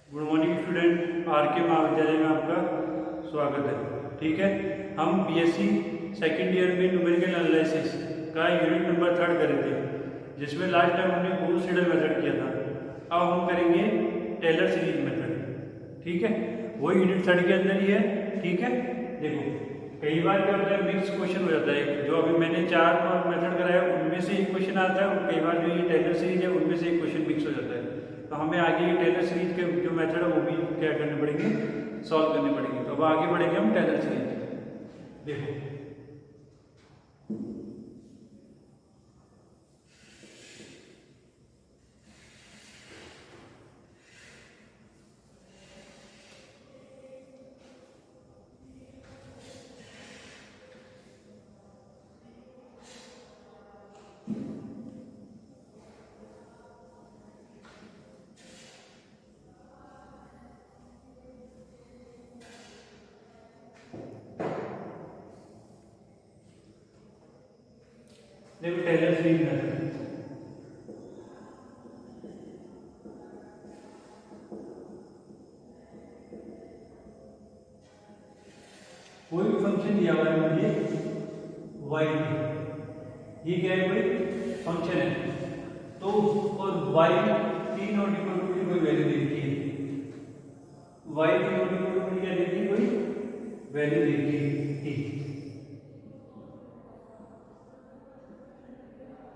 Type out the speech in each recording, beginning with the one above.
Good morning student, are के महाविद्यालय में आपका स्वागत है। ठीक है, हम बीएससी सेकेंड ईयर में न्यूमेरिकल एनालिसिस का यूनिट नंबर 3 करे थे, जिसमें लास्ट टाइम हमने गॉस सीडल मेथड किया था। अब हम करेंगे टेलर सीरीज मेथड। ठीक है, वो यूनिट 3 के अंदर ही है। ठीक है, देखो कई बार क्या होता है, मिक्स क्वेश्चन हो जाता है। जो अभी मैंने 4 मेथड कराया उनमें से एक क्वेश्चन आता है, और कई बार जो ये टेलर सीरीज है उनमें से एक क्वेश्चन मिक्स हो जाता है। तो हमें आगे ये टेलर सीरीज के जो मेथड है वो भी क्या करने पड़ेंगे, सॉल्व करने पड़ेंगे। तो अब आगे बढ़ेंगे हम टेलर सीरीज। देखो देखो टेलर सीरीज मेथड, कोई फंक्शन दिया हुआ है मुझे y, ये क्या है, कोई फंक्शन है। तो और y t not equal to कोई वैल्यू दे दी है, y t not equal to क्या दे दी, कोई वैल्यू दे दी t।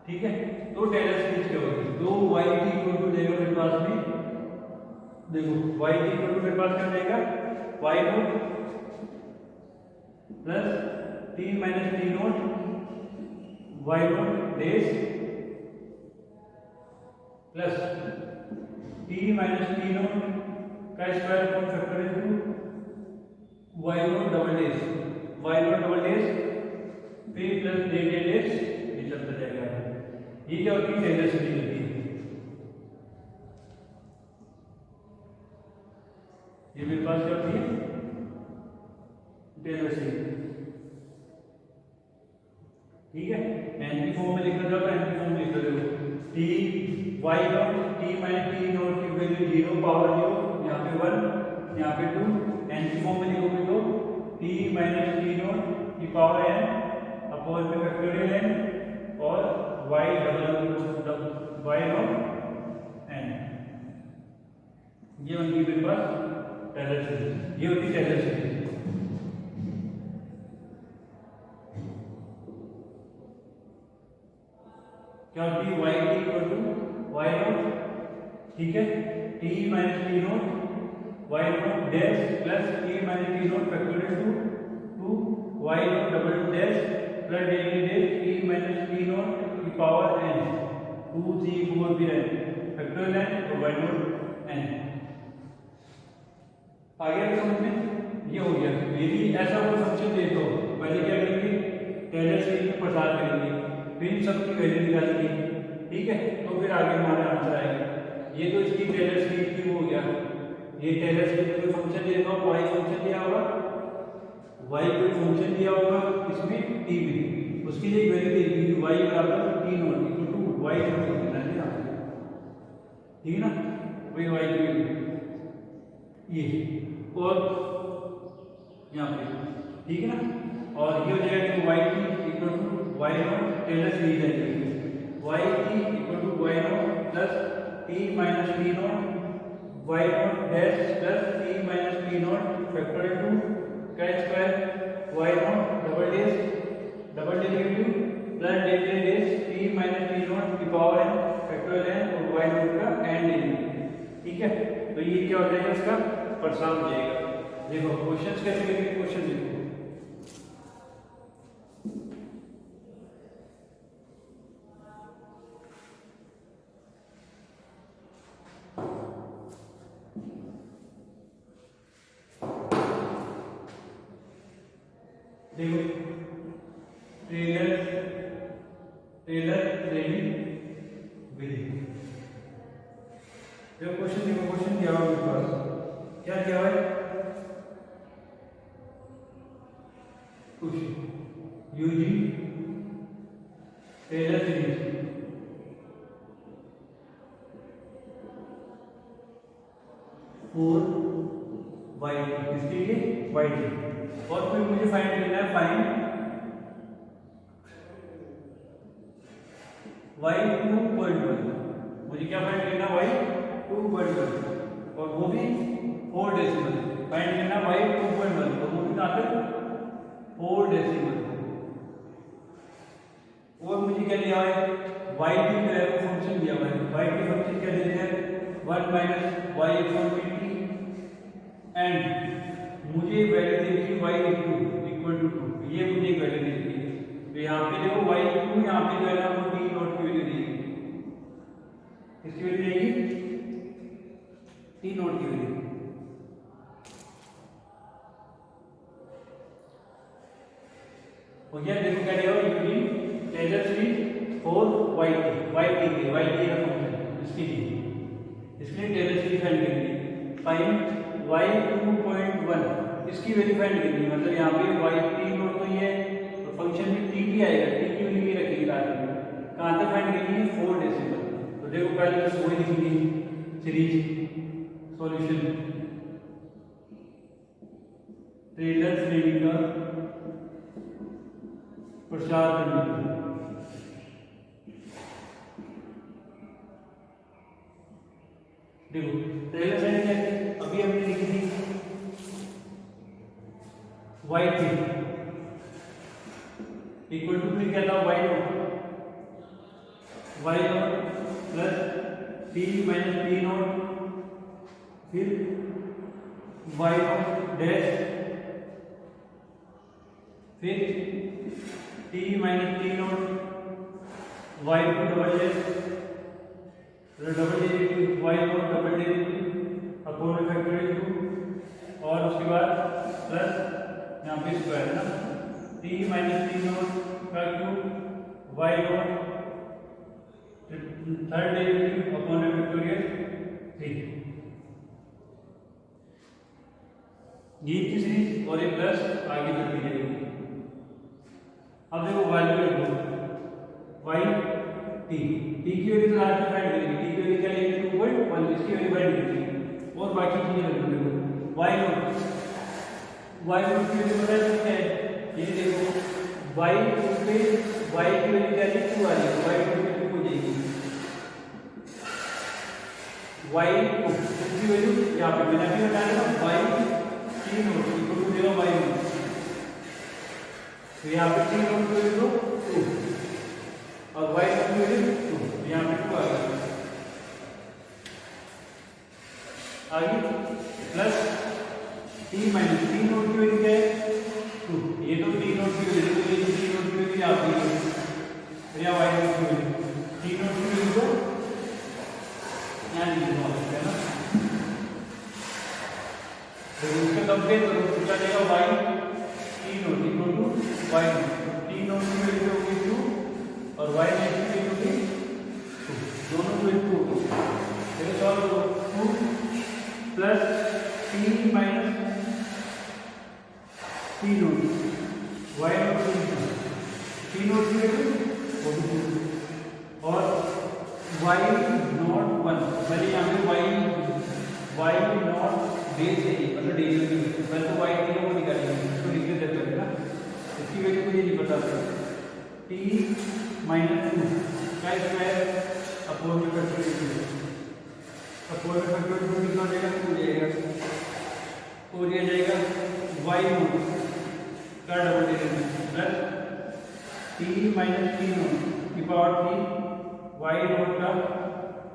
ठीक है, तो टेलर सीरीज क्या होगी, दो y t इक्वल टू देगा मेरे पास में। देखो y t इक्वल टू मेरे पास क्या देगा, y not plus t minus t note y naught days plus t minus t note का square upon factor two y note double days फिर plus day day days, ये चलता जाएगा। ये क्या होती है, टेलर सीरीज होती है। ये मेरे पास क्या होती है, टेलर सीरीज। ठीक है, एन की फॉर्म में लिखना चाहो तो एन की फॉर्म में लिख दो। T Y naught T minus T not की वैल्यू 0 पावर 0, यहाँ पे 1 यहाँ पे 2। एन की फॉर्म में लिखोगे तो टी माइनस टी नॉट की पावर n अपॉन में फैक्टोरियल n और Y double Y not n। ये होगी मेरे पास टेलर सीरीज, ये होती टेलर सीरीज। क्या होती है, y t equal to y nought, ठीक है, t minus T not y not dash plus t minus T not factorial two y not double dash plus day dash t minus T not की power n 2 3 4 भी है factorial n और y not n। आगे समझ में ये हो गया। यदि ऐसा कोई फंक्शन दे तो पहले क्या करेंगे, टेलर सीरीज में प्रसार करेंगे, फिर इन सब की वैल्यू निकालेंगे। ठीक है, तो फिर आगे हमारा आंसर आएगा। ये तो इसकी टेलर सीरीज की हो गया। ये टेलर सीरीज में कोई फंक्शन दिया होगा, y फंक्शन दिया होगा, y कोई फंक्शन दिया होगा इसमें t में, उसकी लिए वैल्यू दे दी y बराबर t not equal to y nought लिखना है यहाँ पे। ठीक है ना, वही y की वैल्यू ये और यहाँ पे, ठीक है ना। और ये हो जाएगा कि y t equal to y naught Taylor series है, y t equal to y naught plus t minus T not y not dash plus t minus T not factorial two का square y not double derivative plus day day dash t minus T not की power n factorial n और y naught का n derivative. ठीक है, तो ये क्या हो जाएगा, इसका प्रसार हो जाएगा। देखो क्वेश्चंस कैसे करेंगे, क्वेश्चन देखो। देखो टेलर श्रेणी विधि, देखो क्वेश्चन देखो, क्वेश्चन दिया हुआ मेरे पास, क्या दिया हुआ है, यूजिंग टेलर सीरीज 4 y इसके लिए y t। और फिर मुझे फाइंड करना है फाइंड y 2.1। मुझे क्या फाइंड करना है y 2.1 और वो भी 4 डेसिमल। फाइंड करना y 2.1 और वो भी कहाँ तक 4 डेसिमल। और मुझे क्या लिया है y की वैल्यू फंक्शन दिया हुआ है। y की फंक्शन क्या देते हैं 1 minus y upon dt and मुझे वैल्यू दी थी y इक्वल टू 2। ये मुझे वैल्यू दी थी। तो यहाँ पे देखो y 2 यहाँ पे जो है ना वो t नॉट की वैल्यू देगी। इसकी वैल्यू देगी t नॉट की वैल्यू। हो गया। देखो क्या दिया using Taylor series for y t का फंक्शन इसके लिए टेलर सीरीज फाइंड करेंगे। फाइंड y 2.1 इसकी वैल्यू फाइंड करनी है। मतलब यहाँ पे y t नॉट तो ये तो फंक्शन में t भी आएगा, t की वैल्यू भी रखेंगे लास्ट में। कहाँ तक फाइंड करनी है 4 डेसिमल। तो देखो पहले बस वही लिखेंगे सीरीज सॉल्यूशन टेलर सीरीज का प्रसार करने के लिए। देखो टेलर सीरीज क्या थी अभी हमने लिखी थी y t इक्वल टू फिर क्या था y not plus t minus p nought फिर y नॉट डैश फिर t minus t not y two double dash double derivative y not double derivative upon factorial 2 और उसके बाद प्लस यहाँ पे स्क्वायर है ना t माइनस t नॉट का cube y not third derivative upon factorial 3। ये की सीरीज और एक प्लस आगे चलती जाएगी। अब देखो वैल्यू लिखो y t की वैल्यू लास्ट में फाइंड करेंगे। t की वैल्यू क्या लेंगे 2.1 इसकी वैल्यू फाइंड करेंगे और बाकी चीजें रख दो। y नॉट की वैल्यू पता है क्या है ये देखो y पे y की वैल्यू क्या है 2 आ रही है y पे 2 हो जाएगी। y की वैल्यू यहाँ पे मैंने अभी बताया ना y t not equal to देगा y नॉट। तो यहाँ पे t नॉट की वैल्यू 2 और y की वैल्यू 2 यहाँ पे 2 आ गया। आगे plus t minus t not की वैल्यू क्या है 2। ये तो t नॉट की वैल्यू तो ये t नॉट की वैल्यू आती है या y नॉट की वैल्यू t नॉट की वैल्यू को यहाँ लिख दो है ना। तो इसका कंपेयर करो तो क्या देगा y t not equal to y nought. t not की वैल्यू होगी 2 और y नॉट की वैल्यू होगी 2 दोनों की वैल्यू होगी। चलो सॉल्व करो 2 plus t minus t not y nought t not की वैल्यू और y नॉट 1 पहले यहाँ पे y नॉट बेस है मतलब डेसिमल की वैल्यू पहले तो y t को निकालेंगे इसको लिख देते हैं ना। इसकी वैल्यू मुझे नहीं पता t माइनस 2 का स्क्वायर अपॉन में फैक्टोरियल 2 अपॉन में फैक्टोरियल 2 कितना हो जाएगा हो जाएगा y नॉट का double derivative plus t minus t not की पावर 3 y नॉट का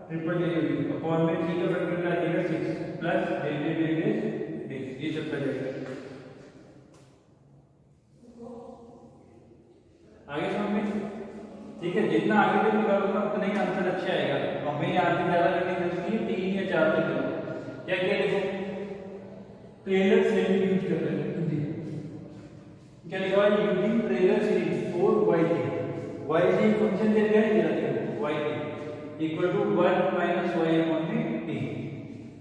ट्रिपल डेरिवेटिव अपॉन में 3 का फैक्टोरियल आ जाएगा 6 प्लस डेरिवेटिव ये सब कर जाएगा। आगे समझ में ठीक है। जितना आगे तक निकालोगे उतना ही आंसर अच्छा आएगा। हमें यहाँ पे ज्यादा करने की 3 या 4 तक क्या क्या देखो टेलर सीरीज यूज कर रहे हैं क्या लिखा हुआ है using Taylor series for y t function दे दिया है y t equal to 1 minus y upon में t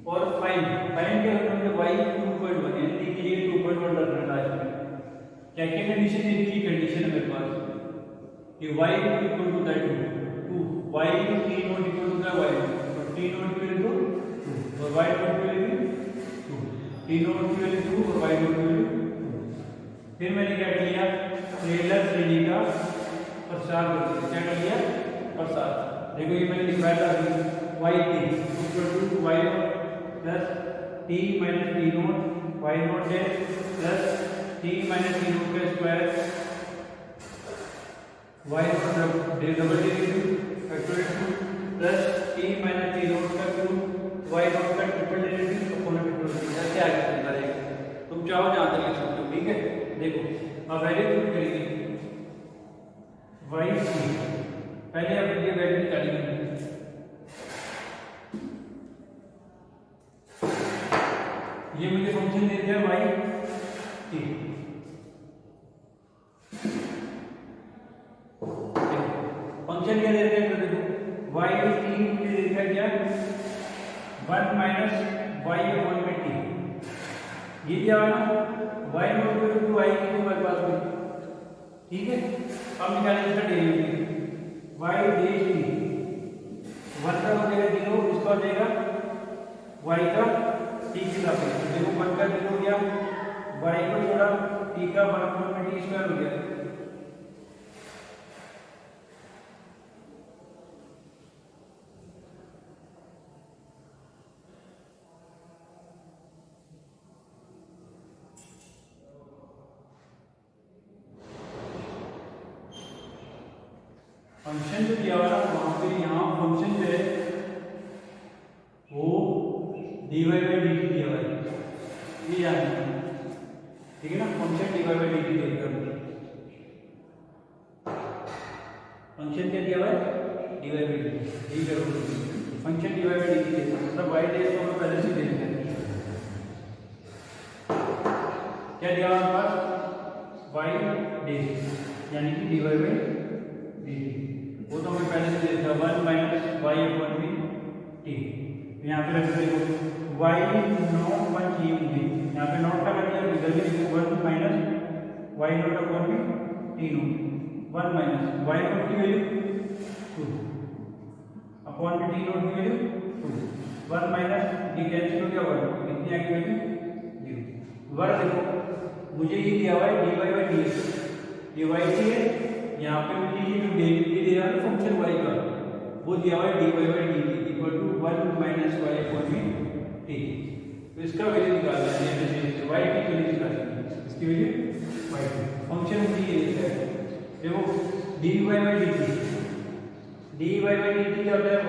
और फाइंड क्या करना है y 2.1 यानी t के लिए 2.1 रखना है लास्ट में। क्या क्या कंडीशन है इसकी कंडीशन है मेरे पास कि y equal to that 2 y t not equal to that y तो t नॉट इक्वल टू 2 और y nought equal to t nought की वैल्यू 2 और वाई नोट की वैल्यू 2। फिर मैंने क्या किया, टेलर श्रेणी का प्रसार क्या कर लिया, प्रसार। देखो ये मैंने लिखवाया था अभी, y t equal to y nought plus t minus t note y nought dash plus t minus t note का square y note double derivative factorial plus t minus t note का क्यूब वाई नोट का triple derivative upon factorial. ऐसे आगे चलता रहेगा, तुम चाहो जहाँ तक लिख सकते हो, ठीक है। देखो अब वैल्यू पुट करेंगे, वाई टी पहले अब ये वैल्यू निकालेंगे, ये मुझे फंक्शन दे दिया वाई टी, फंक्शन क्या देते हैं, तो देखो वाई टी मुझे दे दिया क्या, 1 माइनस वाई अपॉन में टी, ये क्या है ना, वाई नोट को टू आई की हमारे पास में, ठीक है। अब निकालेंगे इसका डेरिवेटिव, वाई डैश टी 1 का हो जाएगा 0, इसका हो जाएगा वाई का टी के साथ, देखो 1 का 0 हो गया, वाई को छोड़ा टी का 1 अपॉन में टी स्क्वायर हो गया। फंक्शन जो दिया हुआ है वहां पे यहाँ फंक्शन जो है वो dy बाई dt दिया हुआ है, ये याद रखना, ठीक है ना। फंक्शन dy बाई dt दिया हुआ है, फंक्शन क्या दिया हुआ है, dy बाई dt, यही करो फंक्शन dy बाई dt दिया, मतलब y डैश को हम पहले से दे देंगे, क्या दिया हुआ हमारे पास, y डैश यानी कि dy बाई dt, वो तो हमें पहले से दे दिया 1 माइनस वाई अपॉन में टी। यहाँ पे रख देखो वाई नॉट 1 चाहिए मुझे, यहाँ पे नॉट का कर दिया, इधर भी 1 माइनस वाई नॉट अपॉन में t not, 1 minus y not की वैल्यू 2 अपॉन में टी नॉट की वैल्यू 2, 1 माइनस डी कैंसिल हो गया 1, कितनी आएगी वैल्यू 0। दोबारा देखो मुझे ये दिया हुआ है डी वाई बाई डी, ये वाई टी है, यहाँ पे मुझे ये जो डेरिवेटिव दे रहा है फंक्शन y का, वो दिया हुआ है dy by dt equal to 1 minus y upon में टी। तो इसका वैल्यू निकालना है, y की वैल्यू निकालनी है, इसकी वैल्यू y की, फंक्शन मुझे ये दिया है, देखो dy by dt, dy by dt क्या होता है,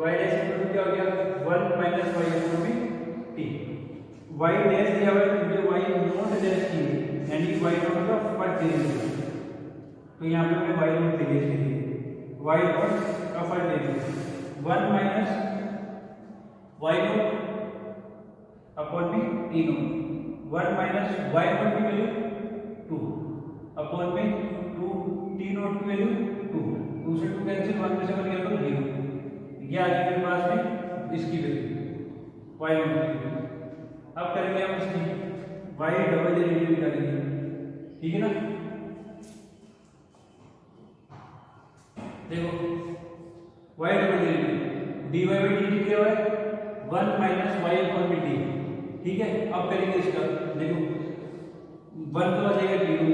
y डैश इक्वल टू क्या हो गया 1 माइनस वाई अपॉन में टी। y डैश दिया हुआ है, मुझे y नॉट डैश चाहिए, यानी y नॉट का फर्स्ट डेरिवेटिव, तो यहाँ पे मैं y नॉट दे दिया, y नॉट का first derivative 1 minus y not upon में t not, 1 minus y not की वैल्यू 2 अपॉन में 2 टी नॉट की वैल्यू 2, 2 से 2 कैंसिल, 1 में से 1 गया तो 0, ये आ गया मेरे पास में इसकी वैल्यू वाई नॉट की वैल्यू। अब करेंगे हम इसकी वाई डबल डेरिवेटिव निकालेंगे, ठीक है ना। देखो y double derivative dy by dt क्या है 1 माइनस वाई अपॉन में टी, ठीक है। अब करेंगे इसका, देखो 1 का हो जाएगा 0,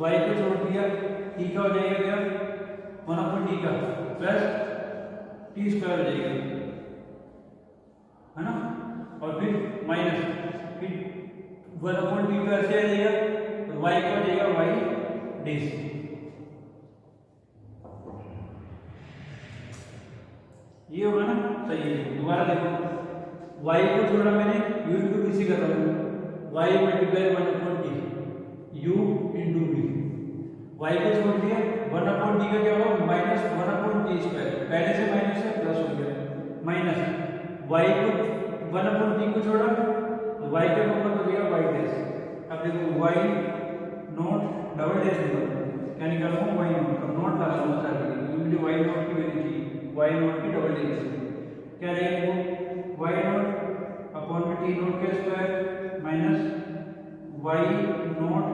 y को छोड़ दिया, t का हो जाएगा क्या 1 अपॉन टी का प्लस टी स्क्वायर हो जाएगा, है ना, और फिर माइनस फिर 1 अपॉन टी का ऐसे आ जाएगा, तो y का हो जाएगा y डैश, ये होगा ना, सही है। दोबारा देखो y को छोड़ा मैंने u इंटू बी से कर रहा हूँ, y multiply 1 upon t u into b, y को छोड़ दिया 1 अपॉन टी का क्या होगा माइनस 1 अपॉन टी स्क्वायर, पहले से माइनस है प्लस हो गया माइनस, y को 1 अपॉन टी को छोड़ा तो y का फॉर्मूला हो गया y डैश। अब देखो y नॉट डबल डैश होगा, क्या निकालूंगा y नॉट का नॉट लगाऊंगा सारे, मुझे y नॉट की वैल्यू चाहिए, y नॉट की डबल डेरिवेटिव क्या रहेगा, y नॉट अपॉन में टी नॉट का स्क्वायर माइनस y नॉट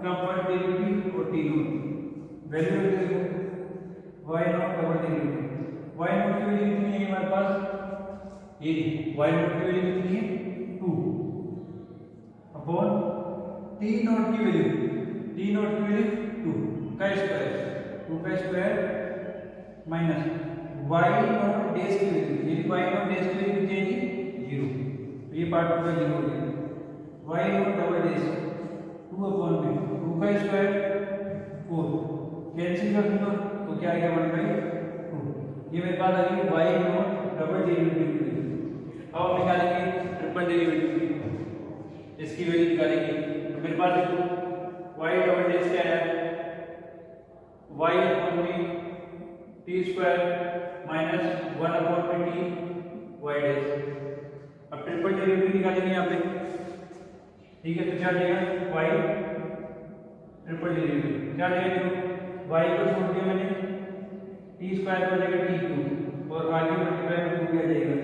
का फर्स्ट डेरिवेटिव और टी नॉट वैल्यू देखो y not double derivative, y not की वैल्यू कितनी है हमारे पास, ये y नॉट की वैल्यू कितनी है 2, अपॉन टी नॉट की वैल्यू 2 का स्क्वायर 2 का square minus y nought dash की वैल्यू, यदि वाई नॉट डेज की वैल्यू कितनी आएगी 0, तो ये पार्ट पूरा 0 हो गया। Y not double dash 2 upon में 2 का स्क्वायर 4 कैंसिल कर दूंगा तो क्या आ गया 1/2। ये मेरे पास आ गई वाई नॉट डबल डेरिवेटिव। अब हम निकालेंगे ट्रिपल डेरिवेटिव, इसकी वैल्यू निकालेंगे। तो मेरे पास देखो वाई डबल डेज क्या है, वाई अपॉन में टी स्क्वायर माइनस 1 अपॉन में टी वाई डेज। अब ट्रिपल डेरिवेटिव निकालेंगे यहाँ पे, ठीक है। तो क्या देगा वाई ट्रिपल डेरिवेटिव क्या देगा, वाई को छोड़ दिया मैंने, टी स्क्वायर हो जाएगा टी क्यूब और आगे मल्टीप्लाई में 2 किया जाएगा,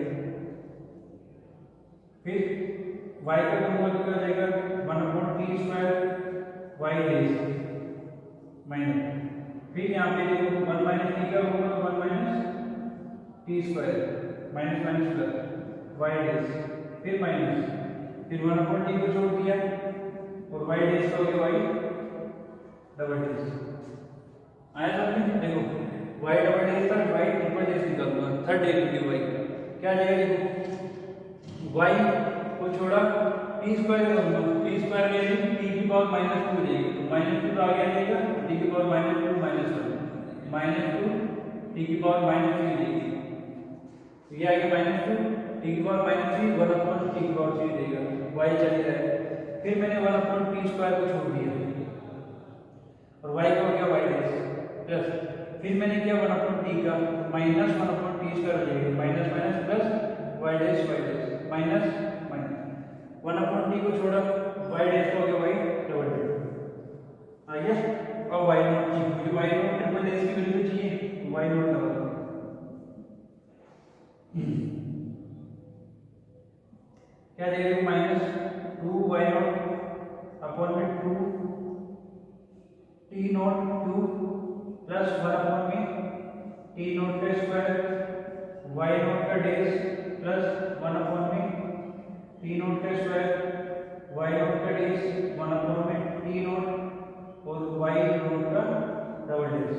फिर y का फॉर्मूला क्या हो जाएगा 1/t square y days minus, फिर यहाँ पे देखो 1 माइनस टी का होगा 1 minus T square minus minus plus y days, फिर माइनस, फिर 1/t को छोड़ दिया और y डेज का हो गया y डबल डेज। आया समझ? देखो y डबल डेज था, y ट्रिपल डेज निकालूंगा, थर्ड डेरिवेटिव y क्या आ जाएगा, देखो y को छोड़ा टी स्क्वायर करूंगा, टी स्क्वायर ले ली टी की पावर -2 हो जाएगी, तो -2 तो आ गया जाएगा, टी की पावर -2 -2 टी की पावर -3 देगी, तो ये आ गया -2 टी की पावर -3 1 अपॉन टी की पावर 3 देगा, y चले जाए। फिर मैंने 1 अपॉन टी स्क्वायर को छोड़ दिया और y को हो गया y डेज प्लस, फिर मैंने किया 1 अपॉन टी का माइनस 1 अपॉन टी स्क्वायर हो जाएगा, minus minus plus y days minus minus 1 upon T को छोड़ा y डेज को हो गया y डबल डेज आ गया। अब y नॉट की, मुझे y नॉट ट्रिपल डेज की वैल्यू चाहिए, y नॉट डबल क्या देगा -2 y नॉट अपॉन में 2 T not cube plus 1 upon में टी नॉट का स्क्वायर y नॉट का डेज प्लस 1 अपॉन में टी नॉट का स्क्वायर y नॉट का डेज 1 अपॉन में टी नॉट और y नॉट का डबल डेज।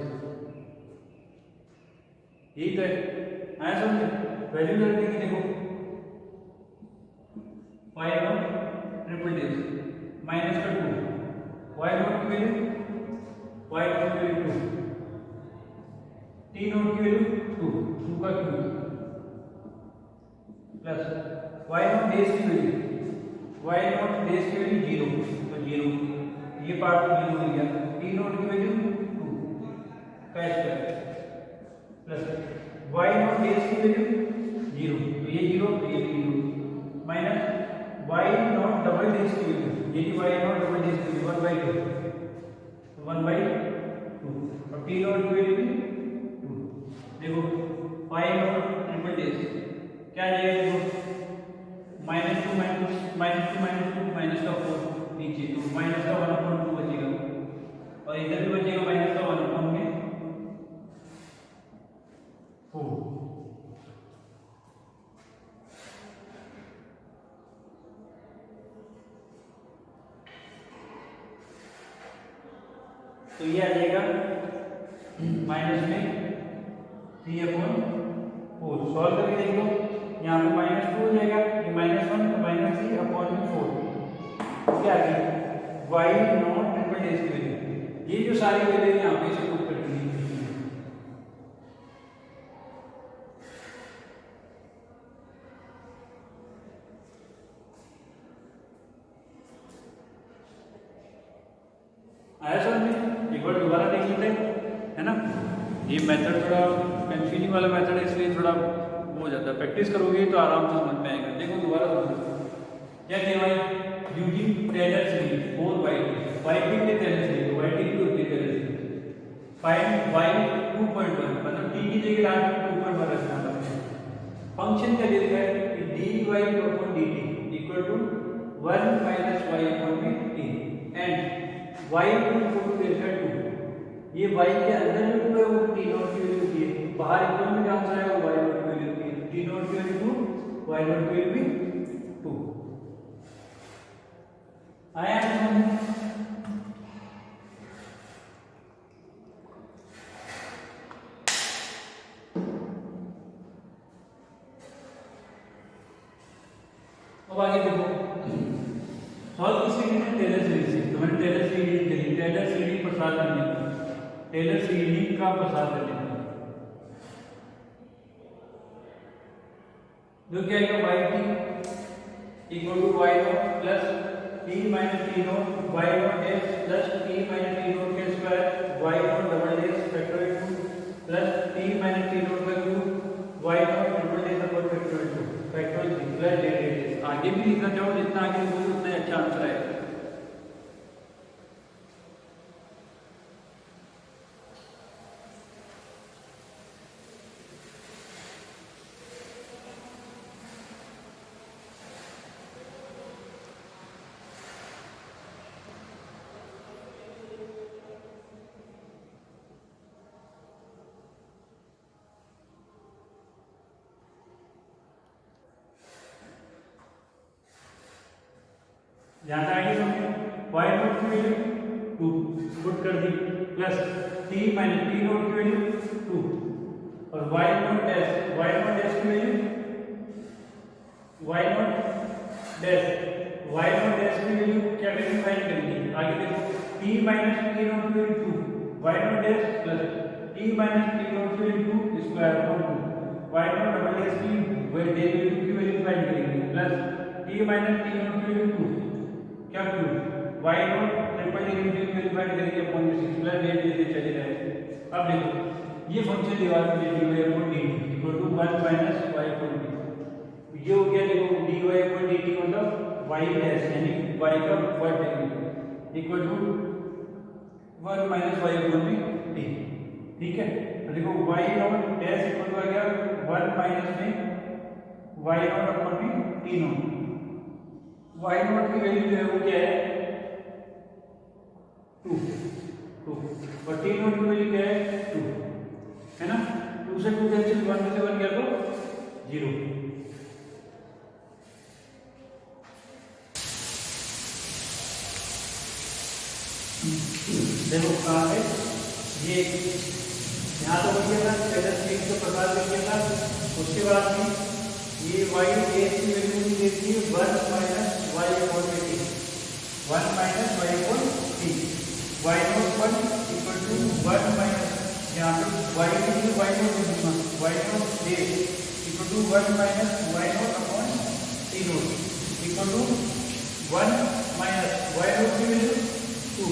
यही तो है, आया समझे? वैल्यू कर देंगे, देखो y not triple days minus का 2 y नॉट की वैल्यू y नॉट की वैल्यू 2 टी नॉट की वैल्यू 2 का cube plus y not dash की वैल्यू y नॉट डेज की वैल्यू 0 तो 0, ये पार्ट 0 हो गया, टी नॉट की वैल्यू 2 का square plus y not dash की वैल्यू 0 तो ये 0 तो ये 0 minus y not double days की वैल्यू, ये y नॉट डबल डेज की वैल्यू 1/2 और टी नॉट की वैल्यू 2। देखो y नॉट ट्रिपल डेज क्या आ जाएगा, देखो -2 माइनस का 4 नीचे, तो माइनस का 1/2 बचेगा और इधर भी बचेगा माइनस का 1/4। तो ये आ जाएगा माइनस में 3/4। सॉल्व करके देख लो, यहाँ पे -2 हो जाएगा, ये -1 तो -3/4 क्या आ गई y नॉट ट्रिपल डेज की वैल्यू। ये जो सारी वैल्यू यहाँ पे इसे पुट करनी है। आया समझ में? एक बार दोबारा देख लेते हैं, है ना। ये मेथड थोड़ा कंफ्यूजिंग वाला मेथड है, इसलिए थोड़ा हो जाता है, प्रैक्टिस करोगे तो आराम से समझ में आएगा। देखो दोबारा समझो, क्या कहवाई यूजिंग टेलर सीरीज 4 वाइटिंग के टेलर सीरीज, वाइटिंग की होती है टेलर सीरीज, फाइंड y 2.1 मतलब t की जगह लास्ट में 2.1 रखना है। फंक्शन क्या दिया है कि dy/dt equal to 1 minus y upon t and y equal to delta 2। ये y के अंदर जो 2 है वो t नॉट की वैल्यू होती है, बाहर इक्वल में जहां से आएगा y नॉट की वैल्यू होती है, t नॉट की वैल्यू 2 y नॉट की वैल्यू 2। आया समझ? अब आगे देखो, सॉल्व किस सीरीज में? टेलर सीरीज से। तो मैंने टेलर सीरीज करी, टेलर सीरीज प्रसार करने की, टेलर सीरीज का प्रसार करने की, जो क्या आएगा y t equal to y naught plus t minus T not y naught s plus t minus T naught के square y not double s factorial 2 plus t minus T naught का cube y not double s upon factorial 2 factorial plus derivative. आगे भी लिखना चाहो, जितना आगे लिखोगे उतना अच्छा आंसर आएगा। यहाँ तक आगे समझो, वाई नॉट की वैल्यू 2 पुट कर दी plus t minus T not की वैल्यू 2 और वाई नॉट डैश की वैल्यू वाई नॉट डैश की वैल्यू क्या करेंगे? फाइंड करेंगे। आगे देखो, टी माइनस टी नॉट की value 2 y not dash plus t minus T not की value 2 square upon 2 y not double dash की डेरिवेटिव की वैल्यू फाइंड करेंगे plus t minus T not की वैल्यू 2 क्या क्यों वाई नॉट ट्रिपल डेरिवेटिव की value find करेंगे upon 6 plus debt देते चले जाएंगे। अब देखो, ये फंक्शन दीवार में dy upon dt equal to 1 minus y upon dt, ये हो गया। देखो dy अपॉन dt मतलब y डैश यानी y का वर्ग derivative equal to 1 minus y upon dt, ठीक है। तो देखो y not dash equal to आ गया 1 माइनस में y not upon t not. y not की वैल्यू जो है वो क्या है? 2 और t नॉट की वैल्यू क्या है? 2 है ना। 2 से 2 कैंसिल, 1 में से 1 गया तो 0। देखो कहाँ है ये, यहाँ तो बन गया था टेलर सीरीज का प्रकार बन गया था। उसके बाद में ये y डैश की वैल्यू देखिए 1 minus y upon t, 1 minus y upon t, y nought 1 equal to 1 minus यहाँ पे y की value y not dash equal to 1 minus y not upon t not equal to 1 minus y not की value 2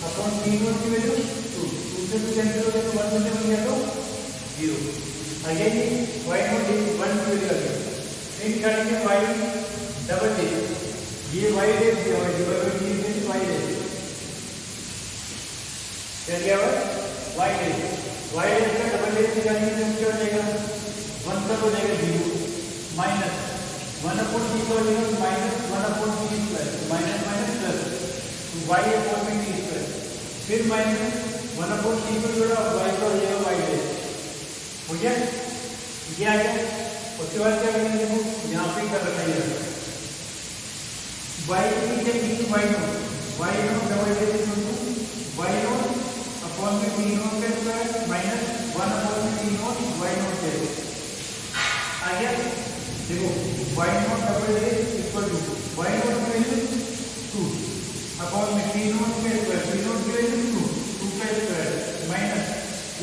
upon t not की value 2 से 2 cancel हो गया तो 1 में से 1 गया तो 0। अगेन y नॉट 1 की वैल्यू आ गया। फिर करेंगे y डबल डैश, ये y डैश दिया हुआ है डिवाइड बाय t से y डैश क्या दिया हुआ है? y डैश का डबल डैश निकालने से क्या हो जाएगा? 1 का हो जाएगा 0 माइनस 1 अपॉन t का हो जाएगा minus 1 upon t square minus minus plus y upon t square, फिर माइनस 1 अपॉन t को जोड़ा y का हो जाएगा y डैश। हो गया, ये आ गया। उसके बाद क्या करेंगे? देखो यहाँ पे कर रखा है y की नीचे नीचे y not double dash equal to y not upon में t नॉट का स्क्वायर माइनस 1 अपॉन में t not y not dash आ गया। देखो y not double dash equal to y not की वैल्यू 2 अपॉन में t नॉट का square, t not की वैल्यू 2 का स्क्वायर माइनस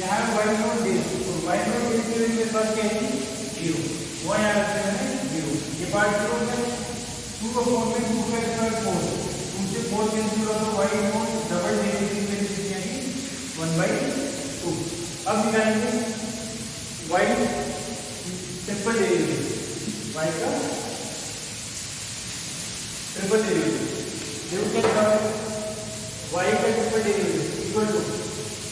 यहाँ y नॉट डैश, तो y नॉट डैश की वैल्यू के पास क्या है? 0, वो यहाँ रखते हैं 0। ये पार्ट 0 है 2 अपॉन में 2 का स्क्वायर 4, 2 से 4 कैंसिल होगा तो y नॉट डबल डेरिवेटिव की वैल्यू कितनी आएगी? 1/2। अब निकालेंगे y ट्रिपल डेरिवेटिव, y का ट्रिपल डेरिवेटिव। देखो क्या लिखा है? y का ट्रिपल डेरिवेटिव इक्वल टू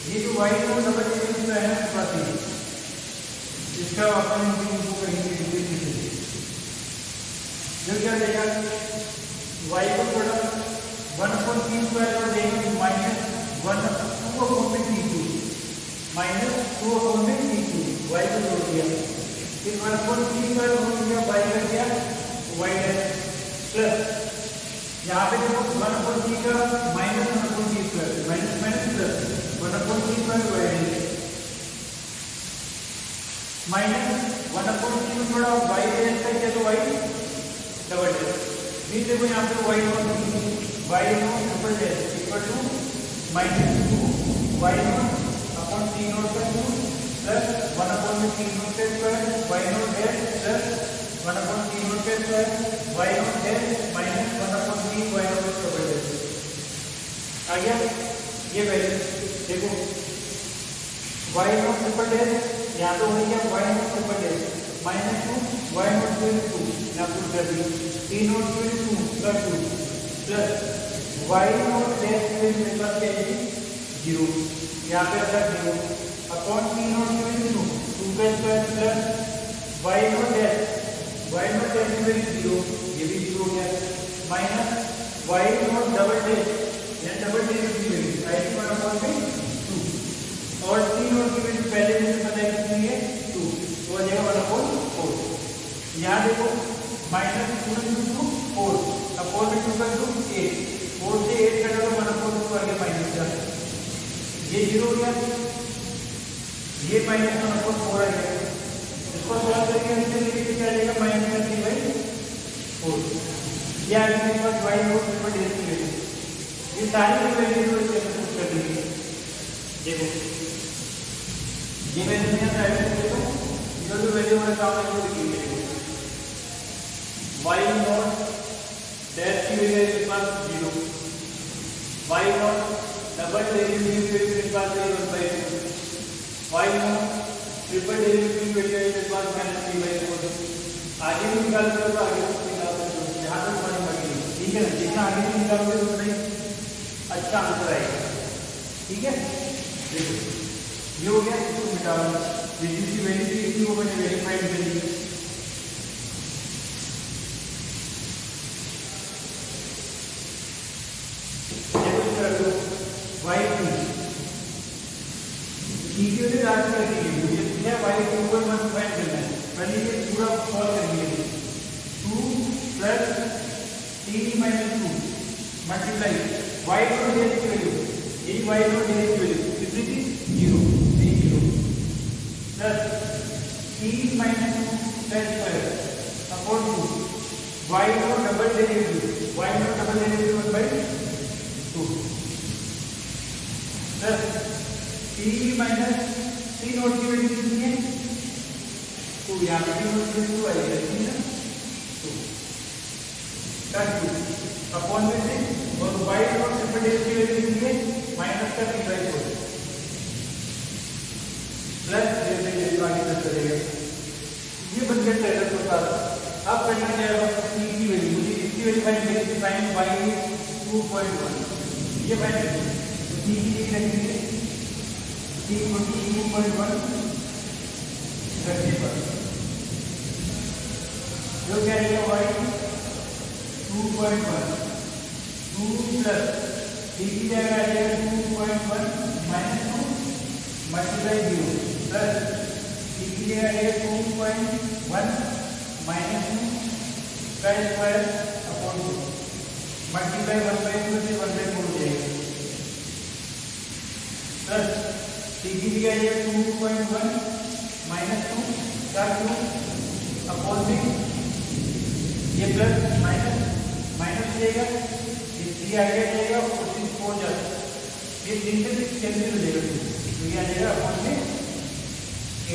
ये जो y नॉट डबल डेरिवेटिव है ना पास ही इसका अपन इनको करेंगे जो क्या देगा? y को थोड़ा 1 अपॉन t स्क्वायर कर देंगे माइनस 1 2 अपॉन में t2 माइनस 2 अपॉन में t2 y को जोड़ दिया, फिर 1 अपॉन t स्क्वायर हो गया y कर दिया y डैश प्लस यहाँ पे देखो 1 में डिवाइड माइनस 1/3 में थोड़ा y डैश का क्या तो y डबल डैश। फिर देखो यहाँ पे y not triple dash equal to -2 y not upon 3 naught का 2 प्लस 1/3 नॉट का square y not dash plus 1/3 naught का square y not dash minus 1/3 y not triple dash. आ गया ये वैल्यू देखो y नॉट ट्रिपल डैश यहाँ तो हो गया y not triple dash -2 y not 2 यहाँ पुट कर दी 3 not 2 plus 2 plus y not dash मेरे पास क्या है 0 यहाँ पे आता 0 अपॉन 3 नॉट 2 का square plus y not dash मेरी 0 ये भी 0 हो गया minus y not double dash या डबल डैश की वैल्यू आई की 1/2 और 3 नॉट की वैल्यू पहले मुझे पता है कितनी है 2 तो आ जाएगा 1/4। यहाँ देखो -2 × 2 4 अब 4 में 2 का 2 8 4 से 8 कटा तो 1/4 आ गया माइनस ये 0 हो गया ये -1/4 आ गया। इसको सॉल्व करके हमसे लिमिट क्या आ जाएगा -3/4 ये आ गया मेरे पास y नॉट ट्रिपल डैश की वैल्यू। ये सारी वैल्यू को इसके अंदर पुट कर देंगे देखो ये वैल्यू यहाँ साइड में देखो जो भी वैल्यू हमारे सामने वो लिखेंगे y नॉट डैश की वैल्यू मेरे पास 0 y नॉट डबल डेरिवेटिव की वैल्यू मेरे पास है 1/2 y नॉट ट्रिपल डेरिवेटिव की वैल्यू मेरे पास -3/4 आगे भी निकाल करो तो आगे भी निकाल सकते हो यहाँ तक समझ में गई ठीक है ना जितना आगे भी निकालोगे उतना ही अच्छा आंसर आएगा ठीक है। देखो ये हो गया इसको मिटा दो जिसकी वैल्यू थी वो मैंने वेरीफाइड कर ली राशि कर दी मुझे पूछा y के ऊपर 1 फाइंड करना है मैंने ये पूरा सॉल्व कर लिया 2 प्लस 3 माइनस 2 मल्टीप्लाई y को डैश की वैल्यू ये y को डैश की वैल्यू कितनी थी 0 प्लस 3 माइनस 2 का स्क्वायर अपॉन 2 y को डबल डेरिवेटिव y को double derivative 1/2 plus 3 minus 3 note की वैल्यू कितनी है तो यहाँ पे भी नोट की वैल्यू आएगी कितनी है 2 अपॉन में से और y नोट ट्रिपल डैश की वैल्यू कितनी है माइनस का 3/4 प्लस जैसे आगे तक चलेगा ये बन गया टेलर के साथ। अब करना क्या है c की वैल्यू मुझे इसकी वैल्यू फाइंड करनी है sin y 2.1 ये फाइंड करनी है c की वैल्यू रखेंगे c को 2.1 रखने पर जो क्या रहेगा y 2.1 2 प्लस c की जगह आ जाएगा 2.1 माइनस 2 मल्टीप्लाई 0 प्लस c की जगह आ जाएगा 2.1 माइनस 2 का स्क्वायर अपॉन 2 मल्टीप्लाई 1/2 से 1/4 हो जाएगा प्लस c की जगह आ जाएगा 2.1 माइनस 2 का 2 अपॉन में ये प्लस माइनस माइनस हो जाएगा ये 3 आगे जाएगा और 6 हो जाएगा ये 3 से 6 कैंसिल हो जाएगा तो ये आ जाएगा अपॉन में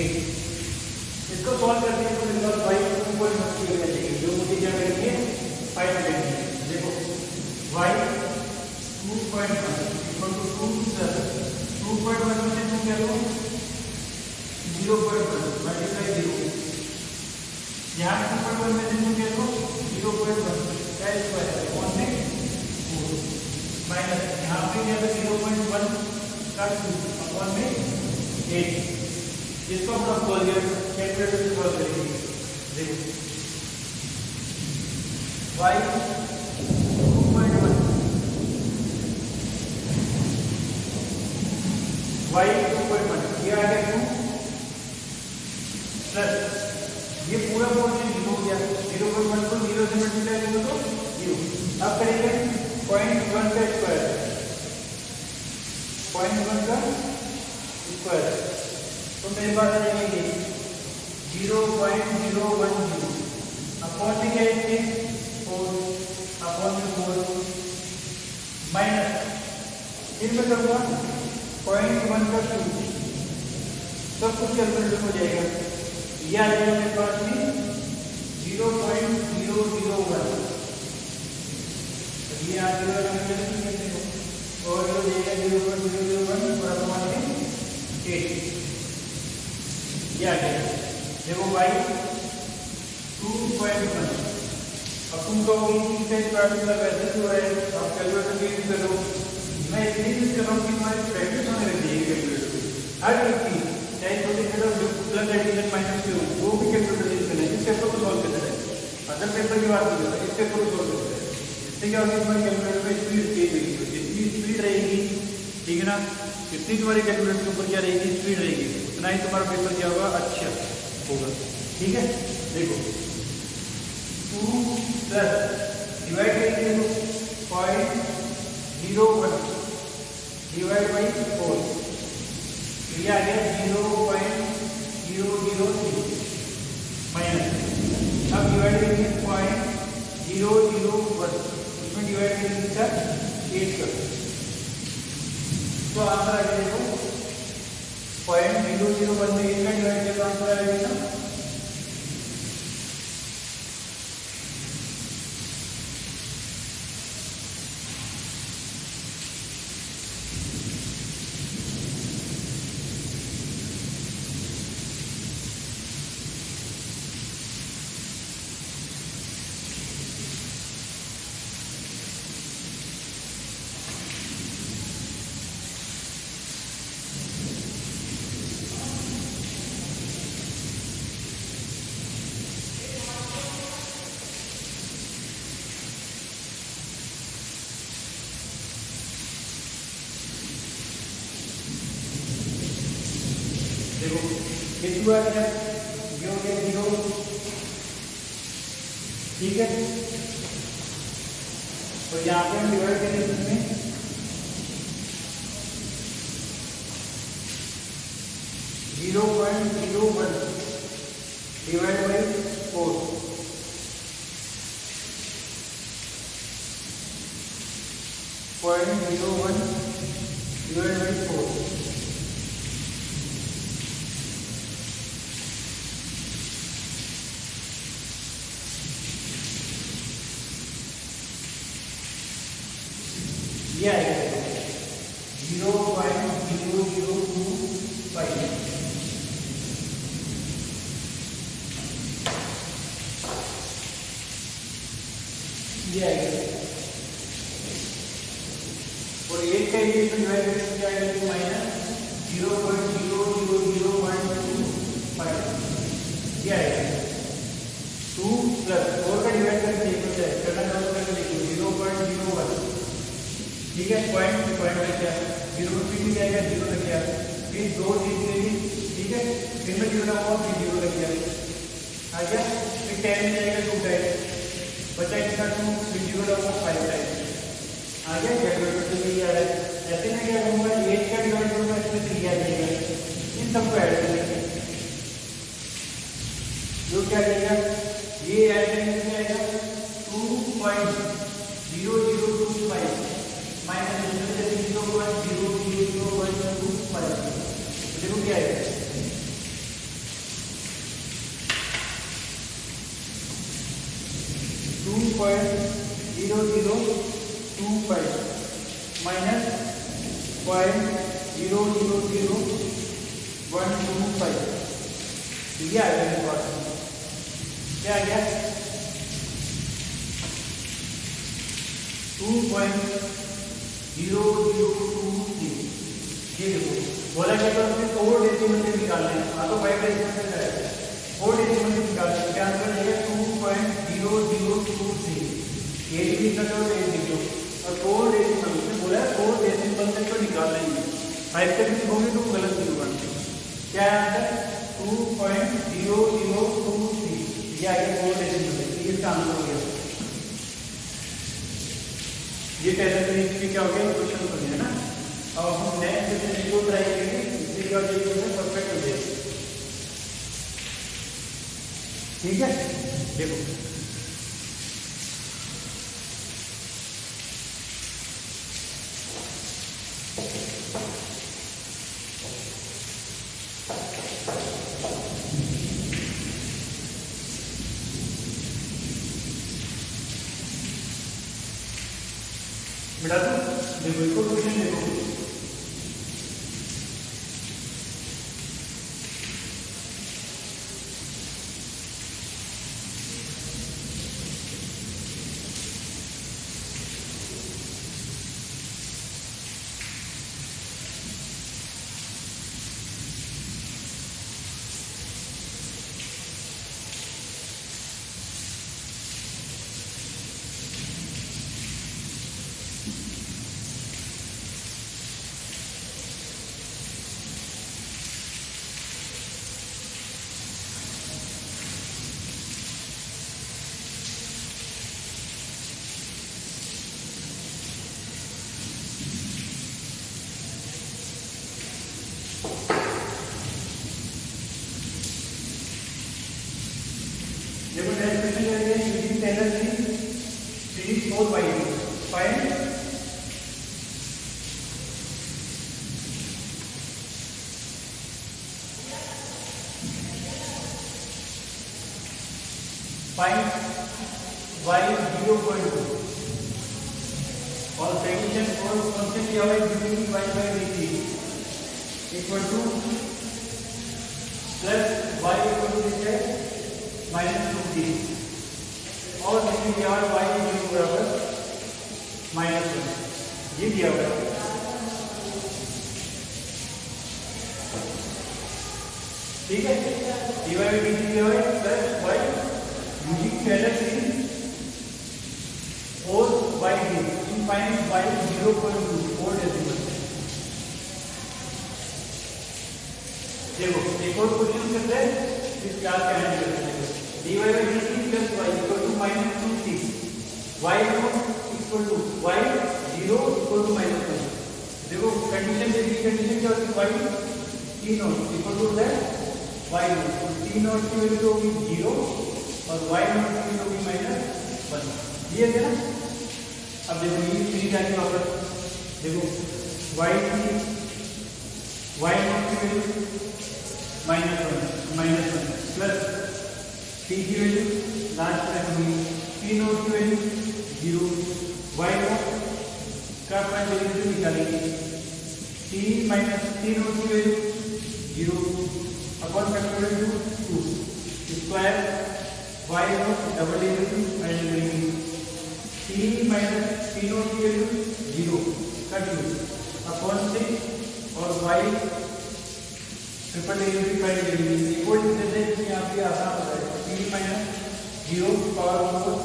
8 इसको सॉल्व करते हैं तो मेरे पास y 2.1 की वैल्यू आएगी जो मुझे क्या करनी है फाइंड करनी है। देखो y 2.1 इक्वल टू 2 प्लस 2.1 में से 2 क्या लो 0.1 मल्टीप्लाई 0 यहाँ 2.1 में से 2 क्या लो 0.1 का स्क्वायर अपॉन में 4 माइनस यहाँ पे क्या है 0.1 का 2 अपॉन में 8 इसको हम लोग सॉल्व कैलकुलेटर से सॉल्व करेंगे। देखो y 2.1 ये आ गया 2 प्लस ये पूरा पोर्शन 0 हो गया 0.1 को 0 से मल्टीप्लाई करो तो 0 अब करेंगे 0.1 का स्क्वायर 0.1 का स्क्वायर, तो मेरे पास आ जाएगा ये 0.010 अपॉन में क्या है 4 अपॉन में 4 माइनस, फिर मैं करूँगा 0.1 का 2, सब कुछ कैलकुलेट हो जाएगा। ये आ जाएगा मेरे पास में 0.001, ये आ जाएगा और हो जाएगा 0.001 और अपॉन में 8, ये आ जाएगा। देखो भाई 2.1, अब तुम कहोगे कि इसका स्क्वायर मतलब ऐसे क्यों है, आप कैलकुलेटर भी यूज करो। मैं इसलिए यूज कर रहा हूँ कि तुम्हारी प्रैक्टिस होने लग जाएगी कैलकुलेटर पे। हर एक चीज चाहे छोटे छोटे प्लस एडिशन माइनस के हो वो भी कैलकुलेटर यूज करना है, इस पेपर को सॉल्व करना है। अदर पेपर की बात नहीं करता, इस पेपर को सॉल्व करना है। इससे क्या होगा तुम्हारी कैलकुलेटर में स्पीड तेज रहेगी, जितनी स्पीड रहेगी ठीक है ना, जितनी तुम्हारी कैलकुलेटर के ऊपर क्या रहेगी स्पीड रहेगी, उतना ही तुम्हारा पेपर क्या होगा अच्छा होगा। ठीक है, देखो 2 प्लस डिवाइड करेंगे, देखो 0.01 डिवाइड बाई 4, ये आ गया 0.003 माइनस, अब डिवाइड करेंगे 0.001, इसमें डिवाइड करेंगे इसका 8 कर, तो आंसर आ गया देखो 0.001 में 8 का डिवाइड किया तो आंसर आ जाएगा 0 ठीक है, तो यहाँ पे हम डिवाइड करेंगे इसमें 0.01 डिवाइड बाई 4, 0.01 डिवाइड बाई 4, ये आएगा 0.0025, ये आएगा और 8 का इक्वेशन डिवाइड करके क्या आएगा माइनस 0.00025, ये आएगा 2 प्लस 4 का डिवाइड करके देखो चाहे करना चाहो तो लिखो 0.01, ठीक है, पॉइंट में क्या 0 फिर भी जाएगा 0 लग गया, फिर 2 चीज लेगी ठीक है, फिर में 0 लगा फिर 0 लग गया आ गया, फिर 10 में जाएगा 2 टाइम बचा इसका 2, फिर 0 लगा 5 टाइम आ गया, कैलकुलेटर से भी आ रहा है। ऐसे में क्या करूँगा 8 का डिवाइड करूँगा इसमें 3 आ जाएगा, इन सबको ऐड करेंगे जो क्या जाएगा ये ऐड करेंगे क्या आएगा 2.0025 माइनस 0.0025, देखो क्या है 2.0025 माइनस 0.000125, ये आ गया मेरे पास, क्या आ गया 2.0023, ये देखो बोला क्या तो हमें 4 डेसिमल से निकालना है, हाँ तो 5 डेसिमल से जाएगा 4 डेसिमल से निकालना है, क्या आंसर आएगा 2.0023, ये भी लिखा जाओ ये लिखो और 4 डेसिमल से बोला है 4 डेसिमल तक तो निकालना ही है, 5 तक लिखोगे तो गलत लिखोगे, क्या है आंसर 2.0023, ये आएगा 4 डेसिमल से, इसका आंसर हो गया। ये पहले तरीके के क्या हो गया क्वेश्चन हो गया ना। अब हम नेक्स्ट क्वेश्चन को ट्राई करेंगे, इससे क्या हो जाएगी, परफेक्ट हो जाएगी। ठीक है, देखो बेटा, तो देखो इसको क्वेश्चन देखो, देखो नेक्स्ट क्वेश्चन करेंगे using Taylor series 4/2 find y0.2 और कंडीशन और फंक्शन दिया हुआ है dt equal to plus y equal to दिया है -2t और इसमें दिया हुआ है y बराबर -1, ये दिया हुआ है। ठीक है, dy by dt दिया हुआ है plus y using Taylor series 4/2 in find y0.2 4 decimal. देखो एक और क्वेश्चन करते हैं, इस क्लास के एंड करते हैं। dy by dt plus y equal to -2t, y0 equal to y0 equal to -1। देखो कंडीशन देखिए, कंडीशन क्या होती है, y t0 equal to y0, तो t0 की वैल्यू होगी 0 और y0 की वैल्यू होगी -1, ये है ना। अब देखो ये सीरीज आएगी वापस, देखो y0 की वैल्यू -1 प्लस t की वैल्यू लास्ट में होगी t0 की वैल्यू 0, y0 का अपना डेरिवेटिव निकालेंगे, t t0 की value 0 upon factorial 2 square y0 double derivative find करेंगे, t t0 की वैल्यू 0 का क्यूब अपॉन 6 और y ट्रिपल डेरिवेटिव फाइंड करेंगे, इक्वल टू देते हैं यहाँ पे आसान हो जाएगा, t -0 power 4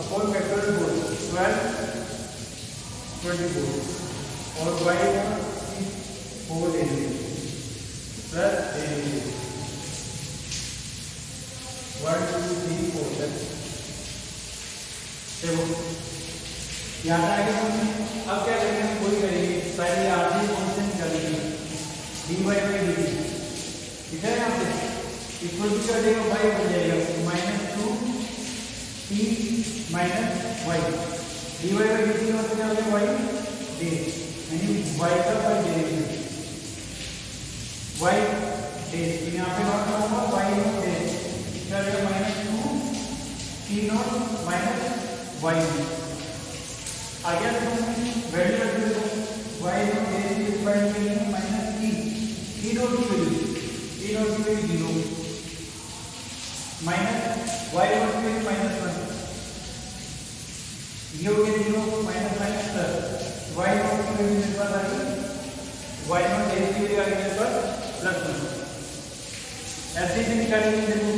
upon factorial 4 square 24 और y 4 डेरिवेटिव प्लस डेरिवेटिव 1 2 3 4 तक। देखो यहाँ आगे अब क्या करेंगे, हम कोई करेंगे पहले आधी फंक्शन करेंगे dy by dt, ठीक है, यहाँ पे इक्वल टू क्या देगा, y बन जाएगा -2t -y, dy by dt का मतलब क्या हो जाएगा, y डे यानी y का y डेरिवेटिव y डे, यहाँ पे नॉट होगा y नॉट डे क्या हो जाएगा, -2t0 -y, आ गया। वैल्यू रख दो, y नॉट डे की फाइंड करेंगे -t t0 की वैल्यू 0 माइनस y नॉट की वैल्यू -1, ये हो गया 0 माइनस प्लस y नॉट की वैल्यू मेरे पास आ गई, y नॉट डे की वैल्यू आ गई मेरे पास +1, ऐसे ही निकालेंगे। देखो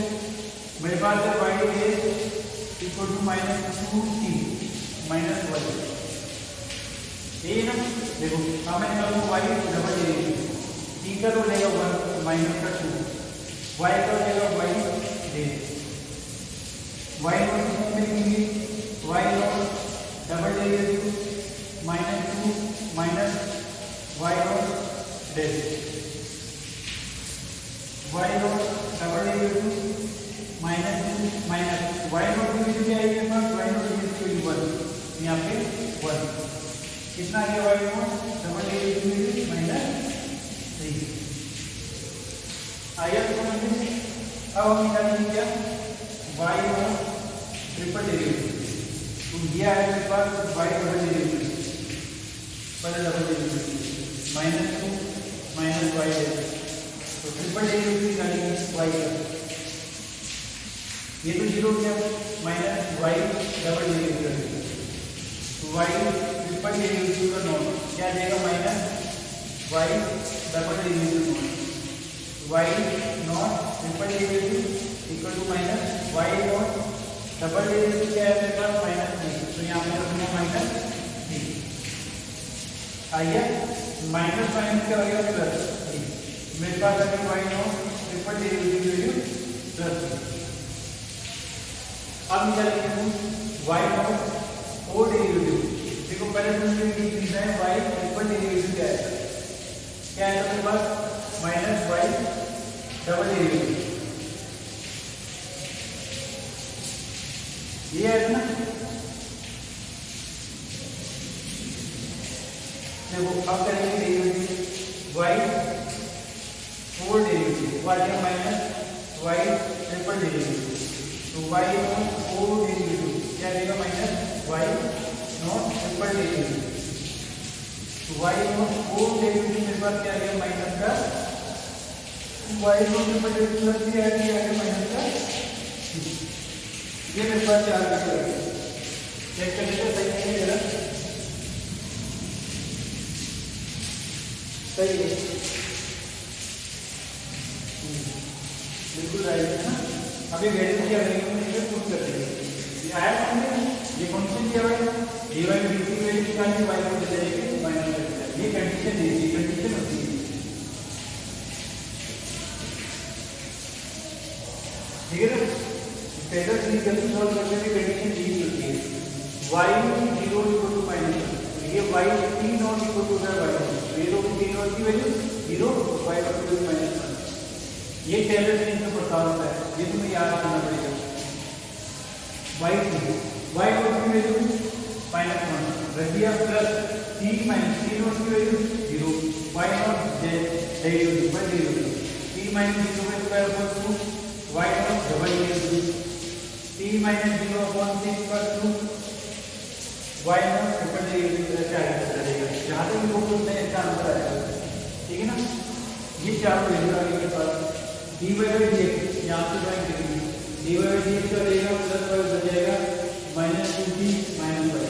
मेरे पास है y day equal to -2t -y, ये ना। देखो अब मैं निकालूंगा y डबल डेरिवेटिव, t का तो लेगा 1 माइनस का 2, y का लेगा y डे, y नॉट में लिखेंगे y not double derivative -2 minus y not day ये आया मेरे पास y डबल डेरिवेटिव, पहले डबल डेरिवेटिव -2 माइनस y है, तो ट्रिपल डेरिवेटिव निकालेंगे y का, ये तो 0 हो गया, माइनस y डबल डेरिवेटिव, तो y ट्रिपल डेरिवेटिव का नॉट क्या देगा, minus y double derivative nought, y not triple derivative equal to minus y not double derivative क्या है मेरे पास, माइनस 3, तो यहाँ पे रखना माइनस 3, आइए माइनस माइनस क्या हो गया, प्लस 3, मेरे पास अभी y not triple derivative value plus 3। अब निकालेंगे हम y नॉट फोर डेरिवेटिव, देखो पहले हमने लिखा है y ट्रिपल डेरिवेटिव क्या है, क्या है मेरे पास, माइनस y डबल डेरिवेटिव, ये है ना, देखो अब करेंगे डेरिवेटिव y फोर डेरिवेटिव, वो आ जाएगा माइनस y ट्रिपल डेरिवेटिव, तो y नॉट फोर डेरिवेटिव क्या देगा, minus y not triple derivative, तो y नॉट फोर डेरिवेटिव मेरे पास क्या आ गया, माइनस का y not triple derivative plus 3 आ गया माइनस का, ये मेरे पास चार का चेक करने का सही है, जरा सही है, बिल्कुल राइट है ना। अभी वैल्यू क्या करेंगे, पुट कर देंगे, ये आया हमने, ये फंक्शन क्या है, dy dt की वैल्यू निकालनी, y को दे देंगे माइनस कर दिया, ये कंडीशन दी थी, कंडीशन होती है, ठीक है ना। टेलर सीरीज सॉल्व करने की कंडीशन दी होती है, y 0 इक्वल टू माइनस, ये y 3 नॉट इक्वल टू है y, तो ये लोग 3 नॉट की वैल्यू 0, y का वैल्यू माइनस 1, ये टेलर सीरीज का प्रकार होता है, ये तुम्हें याद रखना पड़ेगा। y नॉट की वैल्यू माइनस 1 रख दिया, प्लस 3 माइनस 3 नॉट की value 0, y nought derivative by derivative, 3 minus 0 का square equal to y not double derivative, 3 minus 0 upon 6 पर 2 y नॉट ट्रिपल डेरिवेटिव क्या है चलेगा, जहां तक वो पूछते हैं इसका आंसर आएगा, ठीक है ना। ये चार वैल्यू आ गई के पास, dy बाय dx यहां से फाइंड करेंगे, dy बाय dx का रहेगा प्लस y बच जाएगा minus 2t minus y,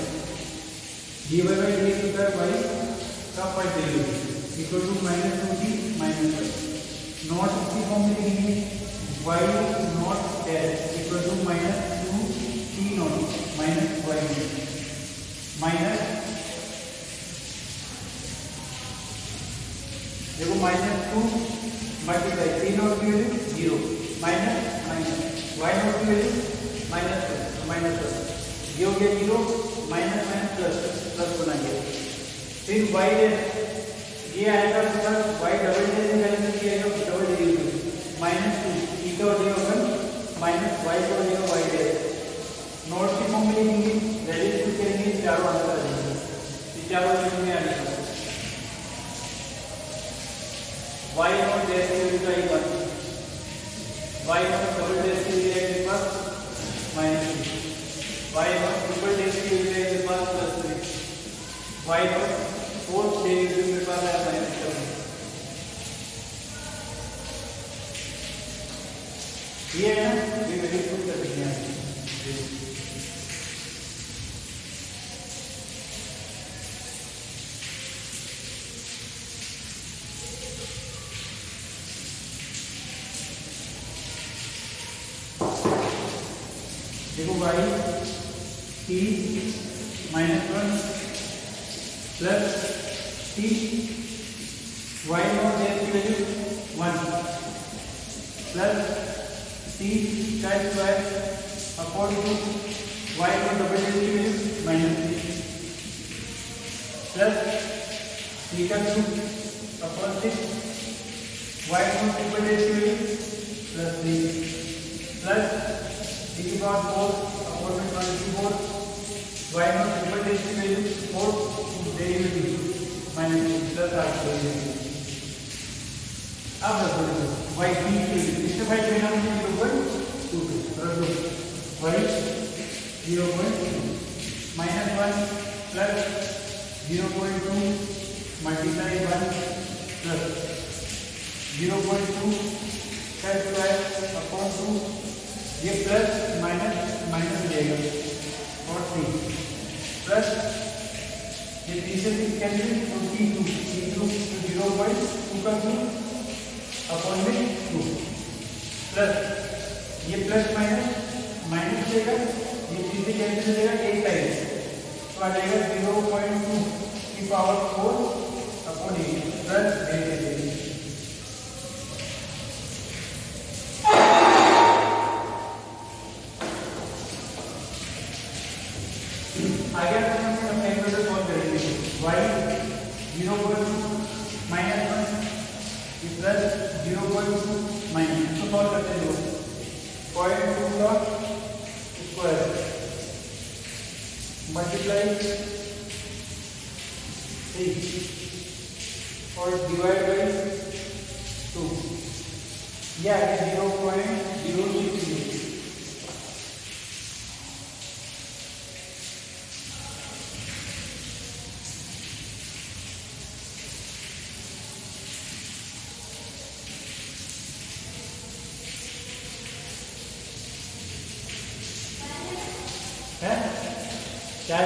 dy by dx होता है y का part derivative equal to minus 2t minus y, nought इसकी फॉर्म में लिखेंगे y not dash equal to minus 2t nought minus y minus, देखो minus 2 multiply 3 nought की value 0 minus minus y not की value minus minus, ये हो गया 0 minus minus plus plus बनाइए, फिर y डैश ये आएगा प्लस y डबल डैश निकालेंगे, ये आएगा डबल डेरिवेटिव माइनस 2 t का हो जाएगा 1 माइनस y का हो जाएगा y डैश, नोट की फॉर्म में लिखेंगे, वैल्यू पुट करेंगे, चारों आंसर आ जाएंगे, ये चारों वैल्यू में आ जाएगा, y नॉट डैश की वैल्यू का 1, y नॉट डबल डैश की वैल्यू है मेरे पास minus 2, y not triple dash की वैल्यू है मेरे पास plus 3, y naught fourth derivative मेरे पास है माइनस 7, ये है ना, ये वैल्यू पुट कर देंगे आप, देखो y t minus 1 plus t y not dash की वैल्यू 1 प्लस t का square upon two y not double dash की वैल्यू माइनस 3 प्लस t का cube upon 6 y not triple dash की वैल्यू प्लस 3 प्लस t की power 4 upon 24 y not triple dash की value 4 derivative minus plus 8 derivative, अब देखो y t के इससे find करना है 0.22 रख दो y 0.2, -1 प्लस 0.2 मल्टीप्लाई 1 प्लस 0.2 का स्क्वायर अपॉन 2, ये प्लस माइनस माइनस हो जाएगा और 3 प्लस ये 3 से 3 कैंसिल तो T2 0.2 का 2 अपॉन में 2 प्लस ये प्लस माइनस माइनस देगा, ये 3 से कैंसिल हो जाएगा एक टाइम तो आ जाएगा 0.2 की पावर 4 अपॉन 8 प्लस आगे हम कैलकुलेटर सॉल्व करेंगे y 0.2 माइनस 1 प्लस 0.2 माइनस इसको सॉल्व करते हैं 0.2 का स्क्वायर मल्टीप्लाई 3 और डिवाइड बाई 2 यह है 0.060 है क्या है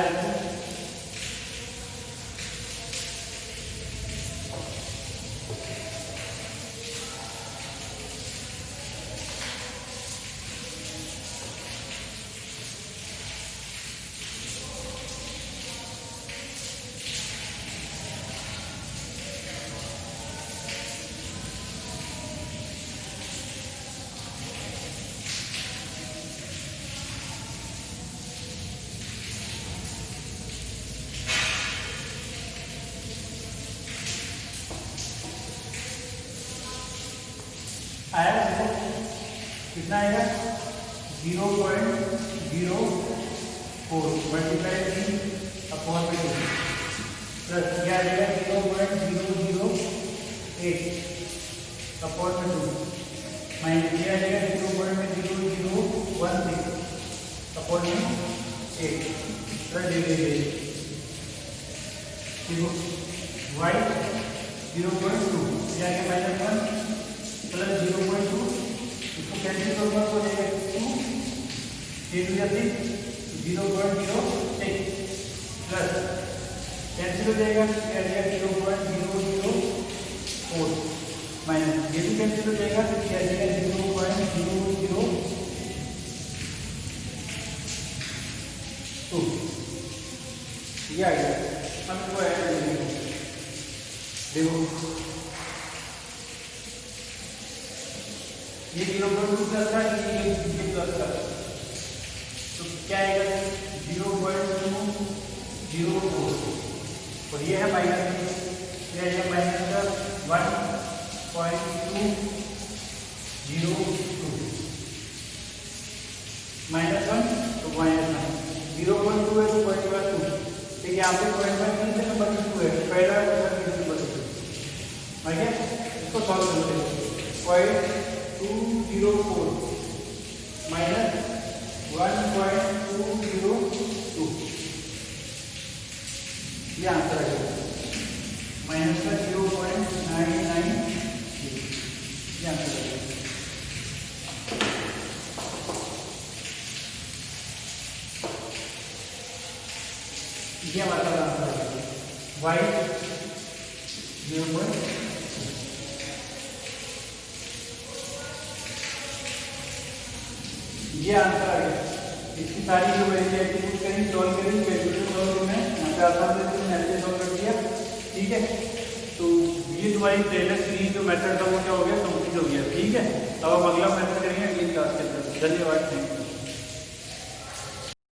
आया देखो कितना आएगा 0.04 मल्टीप्लाई 3 अपॉन 2 प्लस यह आ जाएगा 0.008 अपॉन 2 माइनस यह आ जाएगा 0.0016 अपॉन 8 प्लस y 0.2 यह आ गया -1 प्लस 0.2 इसको कैंसिल करूंगा तो जाएगा 2 8 0.06 प्लस कैंसिल हो जाएगा क्या जाएगा 0.004 माइनस ये भी कैंसिल हो जाएगा तो क्या जाएगा 0.002 ये आ गया। हम इसको ऐड करेंगे देखो ये 0.2 प्लस था ये प्लस था तो क्या आएगा 0.204 और ये है माइनस ये है माइनस का 1.202 -1 तो -1 0.2 है तो 0.2 ठीक है यहाँ पे 0.2 से नंबर 2 है पहला नंबर ठीक है इसको सॉल्व करते हैं 0.204 माइनस 1.202 ये आंसर है माइनस का 0.99 ये आंसर है। ये हमारा आंसर है y 0. ये आंसर आ गया। इसकी सारी जो वैल्यू एक्टिविटी करेंगे सॉल्व करेंगे कैलकुलेटर सॉल्व करना है यहाँ पे आसान से मैंने सॉल्व कर दिया ठीक है। तो ये तुम्हारी टेलर सीरीज जो मेथड था वो क्या हो गया कंप्लीट हो गया ठीक है। अब हम अगला मेथड करेंगे अगली क्लास के अंदर। धन्यवाद।